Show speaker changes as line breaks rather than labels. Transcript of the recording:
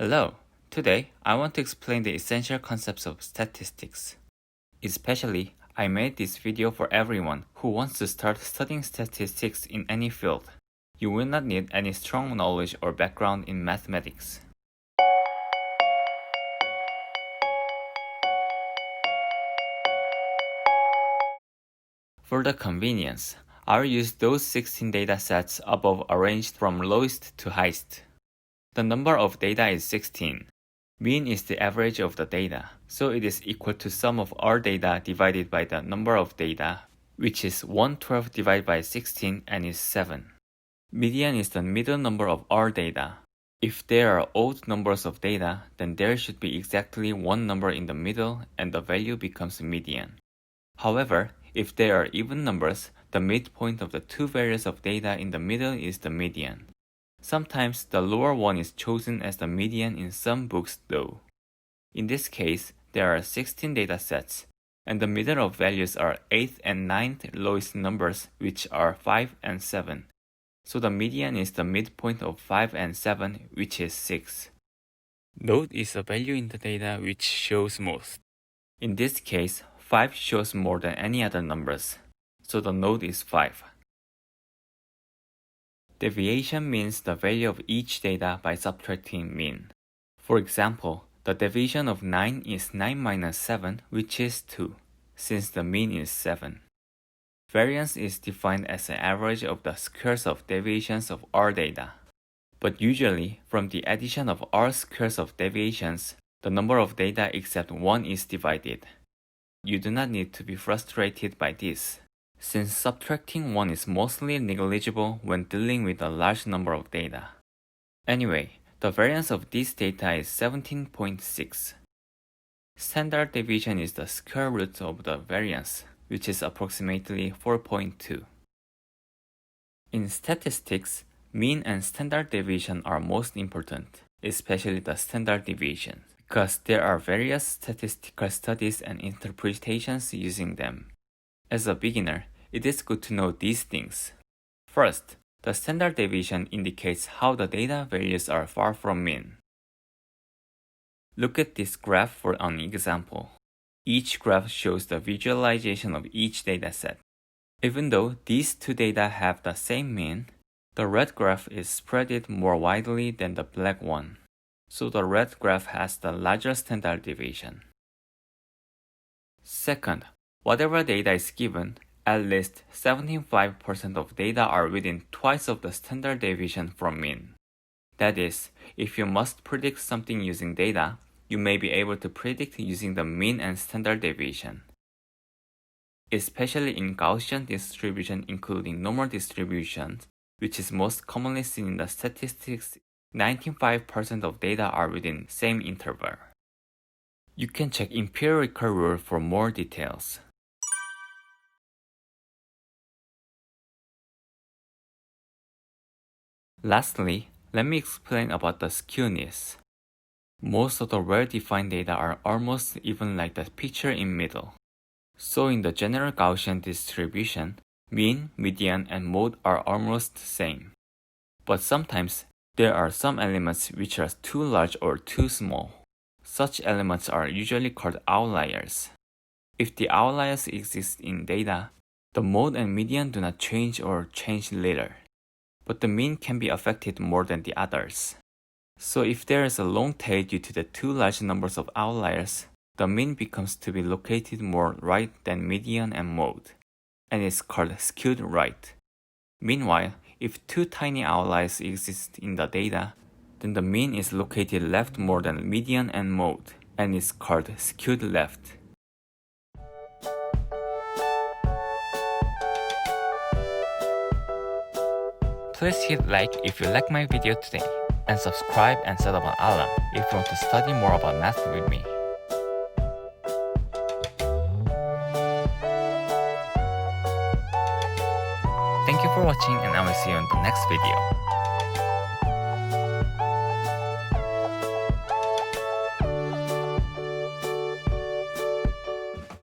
Hello, today I want to explain the essential concepts of statistics. Especially, I made this video for everyone who wants to start studying statistics in any field. You will not need any strong knowledge or background in mathematics. For the convenience, I'll use those 16 datasets above arranged from lowest to highest. The number of data is 16. Mean is the average of the data, so it is equal to sum of all data divided by the number of data, which is 112 divided by 16 and is 7. Median is the middle number of all data. If there are odd numbers of data, then there should be exactly one number in the middle and the value becomes median. However, if there are even numbers, the midpoint of the two values of data in the middle is the median. Sometimes the lower one is chosen as the median in some books though. In this case, there are 16 datasets, and the middle of values are 8th and 9th lowest numbers, which are 5 and 7. So the median is the midpoint of 5 and 7, which is 6. Node is a value in the data which shows most. In this case, 5 shows more than any other numbers, so the node is 5. Deviation means the value of each data by subtracting mean. For example, the deviation of 9 is 9 minus 7, which is 2, since the mean is 7. Variance is defined as the average of the squares of deviations of all data. But usually, from the addition of all squares of deviations, the number of data except one is divided. You do not need to be frustrated by this, since subtracting 1 is mostly negligible when dealing with a large number of data. Anyway, the variance of this data is 17.6. Standard deviation is the square root of the variance, which is approximately 4.2. In statistics, mean and standard deviation are most important, especially the standard deviation, because there are various statistical studies and interpretations using them. As a beginner, it is good to know these things. First, the standard deviation indicates how the data values are far from mean. Look at this graph for an example. Each graph shows the visualization of each dataset. Even though these two data have the same mean, the red graph is spread more widely than the black one, so the red graph has the larger standard deviation. Second, whatever data is given, at least 75% of data are within twice of the standard deviation from mean. That is, if you must predict something using data, you may be able to predict using the mean and standard deviation. Especially in Gaussian distribution including normal distributions, which is most commonly seen in the statistics, 95% of data are within same interval. You can check empirical rule for more details. Lastly, let me explain about the skewness. Most of the well-defined data are almost even like the picture in middle. So in the general Gaussian distribution, mean, median, and mode are almost the same. But sometimes, there are some elements which are too large or too small. Such elements are usually called outliers. If the outliers exist in data, the mode and median do not change or change later. But the mean can be affected more than the others. So if there is a long tail due to the too large numbers of outliers, the mean becomes to be located more right than median and mode, and is called skewed right. Meanwhile, if too tiny outliers exist in the data, then the mean is located left more than median and mode, and is called skewed left. Please hit like if you like my video today, and subscribe and set up an alarm if you want to study more about math with me. Thank you for watching, and I will see you in the next video.